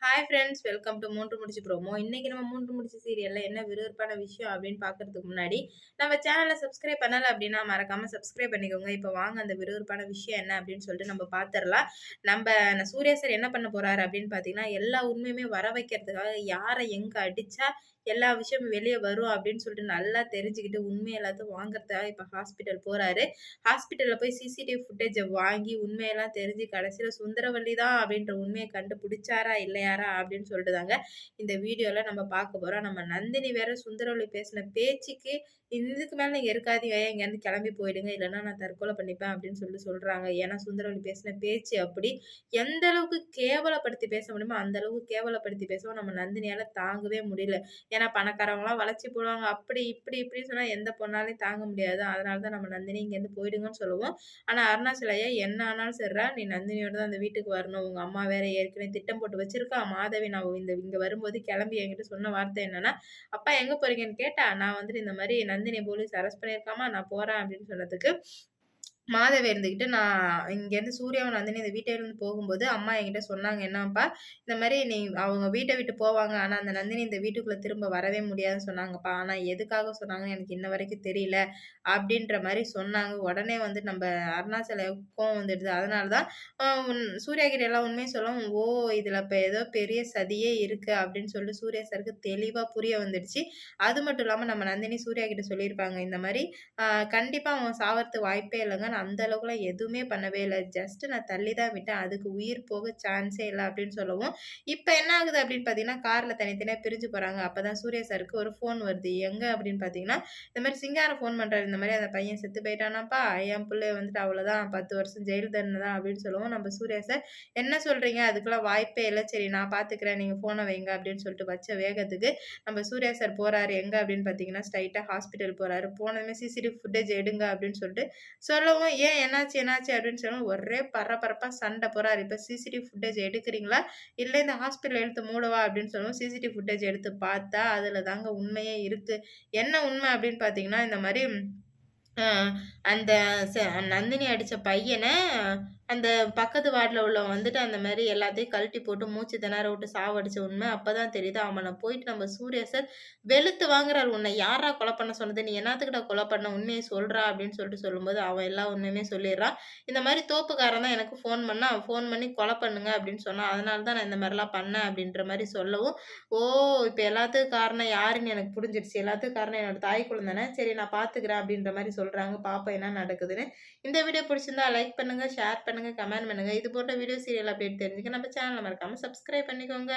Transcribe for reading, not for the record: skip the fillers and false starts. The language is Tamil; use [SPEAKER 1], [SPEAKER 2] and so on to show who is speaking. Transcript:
[SPEAKER 1] ஹாய் ஃப்ரெண்ட்ஸ் வெல்கம் டு மூன்று முடிச்சு ப்ரோமோ. இன்னைக்கு நம்ம மூன்று முடிச்சு சீரியல்ல என்ன விறுவிறுப்பான விஷயம் அப்படின்னு பார்க்கறதுக்கு முன்னாடி நம்ம சேனலை சப்ஸ்கிரைப் பண்ணல அப்படின்னா மறக்காம சப்ஸ்கிரைப் பண்ணிக்கோங்க. இப்போ வாங்க அந்த விறுவிறுப்பான விஷயம் என்ன அப்படின்னு சொல்லிட்டு நம்ம பார்த்துடலாம். சூர்யா சார் என்ன பண்ண போறாரு அப்படின்னு பார்த்தீங்கன்னா, எல்லா உண்மையுமே வர வைக்கிறதுக்காக யாரை எங்க அடிச்சா எல்லா விஷயமும் வெளியே வரும் அப்படின்னு சொல்லிட்டு நல்லா தெரிஞ்சுக்கிட்டு உண்மை எல்லாத்தையும் வாங்குறதுக்காக இப்போ ஹாஸ்பிட்டல் போறாரு. ஹாஸ்பிட்டல்ல போய் சிசிடிவி ஃபுட்டேஜ வாங்கி உண்மையெல்லாம் தெரிஞ்சு கடைசியில சுந்தரவல்லி தான் அப்படின்ற உண்மைய கண்டுபிடிச்சாரா இல்லையாரா அப்படின்னு சொல்லிட்டு தாங்க இந்த வீடியோல நம்ம பார்க்க போறோம். நம்ம நந்தினி வேற சுந்தரவல்லி பேசின பேச்சுக்கு இதுக்கு மேல நீங்க இருக்காதீங்க, இங்கேருந்து கிளம்பி போயிடுங்க, இல்லைன்னா நான் தற்கொலை பண்ணிப்பேன் அப்படின்னு சொல்லிட்டு சொல்றாங்க. ஏன்னா சுந்தரவல்லி பேசின பேச்சு அப்படி. எந்த அளவுக்கு கேவலப்படுத்தி பேச முடியுமோ அந்த அளவுக்கு கேவலப்படுத்தி பேசவும் நம்ம நந்தினியால தாங்கவே முடியல. ஏன்னா பணக்காரவங்கலாம் வளச்சு போடுவாங்க. அப்படி இப்படி இப்படின்னு சொன்னா எந்த பொண்ணாலயும் தாங்க முடியாது. அதனால தான் நம்ம நந்தினி இங்கேருந்து போயிடுங்கன்னு சொல்லுவோம். ஆனா அருணாச்சலம் ஐயா என்ன ஆனாலும் சரிடா, நீ நந்தினியோட தான் அந்த வீட்டுக்கு வரணும். உங்க அம்மா வேற ஏற்கனவே திட்டம் போட்டு வச்சிருக்கா. மாதவி நான் இங்க வரும்போது கிளம்பி என்கிட்ட சொன்ன வார்த்தை என்னன்னா, "அப்பா எங்க போறீங்கன்னு?" கேட்டா, நான் வந்துட்டு இந்த மாரி "நந்தினி போலீஸ் அரெஸ்ட் பண்ணியிருக்காம்மா, நான் போறேன்" அப்படின்னு சொன்னதுக்கு, மாதவி இருந்துகிட்டு, நான் இங்கேருந்து சூர்யாவும் நந்தினி இந்த வீட்ட இருந்து போகும்போது, அம்மா என்கிட்ட சொன்னாங்க, "என்னப்பா, இந்த மாரி அவங்க வீட்ட விட்டு போவாங்க. ஆனா, அந்த நந்தினி இந்த வீட்டுக்குள்ள திரும்ப வரவே முடியாதுன்னு சொன்னாங்கப்பா. ஆனா, எதுக்காக சொன்னாங்கன்னு எனக்கு இன்ன வரைக்கும் தெரியல." அப்படின்ற மாரி சொன்னாங்க. உடனே வந்து நம்ப அருணாச்சலம் கோவம் வந்துடுது. அதனால தான் சூர்யா கிட்ட எல்லா உண்மையும் சொல்லவும், "ஓ! இதுல இப்ப ஏதோ பெரிய சதியே இருக்கு." அப்படின்னு சொல்லிட்டு சூர்யா சாருக்கு தெளிவா புரிய வந்துடுச்சு. அது மட்டும் இல்லாம நம்ம நந்தினி சூர்யா கிட்ட சொல்லியிருப்பாங்க, இந்த மாரி "அ கண்டிப்பா அவன் சாவறதுக்கு வாய்ப்பே இல்லங்க. நான் அந்த அளவுக்குலாம் எதுவுமே பண்ணவே இல்ல. ஜஸ்ட் நான் தள்ளி தான் விட்டேன். அதுக்கு உயிர் போக சான்ஸே இல்ல." அப்படின்னு சொல்லவும், இப்ப என்ன ஆகுது அப்படின்னு பார்த்தீங்கன்னா, கார்ல தனித்தனியா பிரிஞ்சு போறாங்க. அப்பதான் சூர்யா சாருக்கு ஒரு ஃபோன் வருது. எங்க அப்படின்னு பார்த்தீங்கன்னா, இந்த மாரி சிங்காரம் ஃபோன் பண்றாரு. இந்த மாரி அந்த பையன் செத்து போயிட்டானாப்பா. என் புள்ளைய வந்துட்டு அவ்வளோதான் 10 வருஷம் ஜெயில் தண்டனை தான் அப்படின்னு சொல்லவும், நம்ம சூர்யா சார், "என்ன சொல்றீங்க? அதுக்கெல்லாம் வாய்ப்பே இல்ல. சரி நான் பார்த்துக்கிறேன். நீங்க ஃபோன வைங்க." அப்படின்னு சொல்லிட்டு வச்ச வேகத்துக்கு நம்ம சூர்யா சார் போறாரு. எங்க அப்படின்னு பார்த்தீங்கன்னா, ஸ்ட்ரைட்டா ஹாஸ்பிட்டல் போறாரு. போனதுமே சிசிடிவி ஃபுட்டேஜ் எடுங்க அப்படின்னு சொல்லிட்டு சொல்லவும், "ஏன் என்னாச்சு என்னாச்சு?" அப்படின்னு சொல்லவும் ஒரே பரபரப்பா சண்டை போறாரு. "இப்ப சிசிடிவி ஃபுட்டேஜ் எடுக்கிறீங்களா? இல்ல இந்த ஹாஸ்பிட்டல் இழுத்து மூடவா?" அப்படின்னு சொல்லவும், சிசிடிவி ஃபுட்டேஜ் எடுத்து பார்த்தா, அதுல தாங்க உண்மையே இருக்கு. என்ன உண்மை அப்படின்னு பார்த்தீங்கன்னா, இந்த மாரி அ அந்த ச நந்தினி அடிச்ச பையன, அந்த பக்கத்து வார்டுல உள்ளவன் வந்துட்டு அந்த மாரி எல்லாத்தையும் கழட்டி போட்டு மூச்சு திணற விட்டு சாவடிச்ச உண்மை அப்பதான் தெரியுது. அவன போயிட்டு நம்ம சூர்யா சார் வெளுத்து வாங்குறாரு. "உன்ன யார்றா கொலை பண்ண சொன்னது? நீ என்னாத்துக்குடா கொலை பண்ண? உண்மைய சொல்றா" அப்படின்னு சொல்லிட்டு சொல்லும்போது, அவன் எல்லா உண்மையுமே சொல்லிர்றான். "இந்த மாரி தோப்புக்காரன் தான் எனக்கு ஃபோன் பண்ணான். அவன் ஃபோன் பண்ணி கொலை பண்ணுங்க அப்படின்னு சொன்னான். அதனால தான் நான் இந்த மாரிலாம் பண்ணேன்" அப்படின்ற மாரி சொல்லவும், "ஓ! இப்ப எல்லாத்துக்கும் காரணம் யாருன்னு எனக்கு புரிஞ்சிருச்சு. எல்லாத்துக்கும் காரணம் என்னோட தாய் குழந்தன. சரி நான் பார்த்துக்கிறேன்" அப்படின்ற மாரி சொல்றாங்க. பாப்போம் என்ன நடக்குதுன்னு. இந்த வீடியோ பிடிச்சிருந்தா லைக் பண்ணுங்க, ஷேர் பண்ணுங்க, கமெண்ட் பண்ணுங்க. இது போன்ற வீடியோ, சீரியல் அப்டேட் தெரிஞ்சுக்க நம்ம சேனல மறக்காம சப்ஸ்கிரைப் பண்ணிக்கோங்க.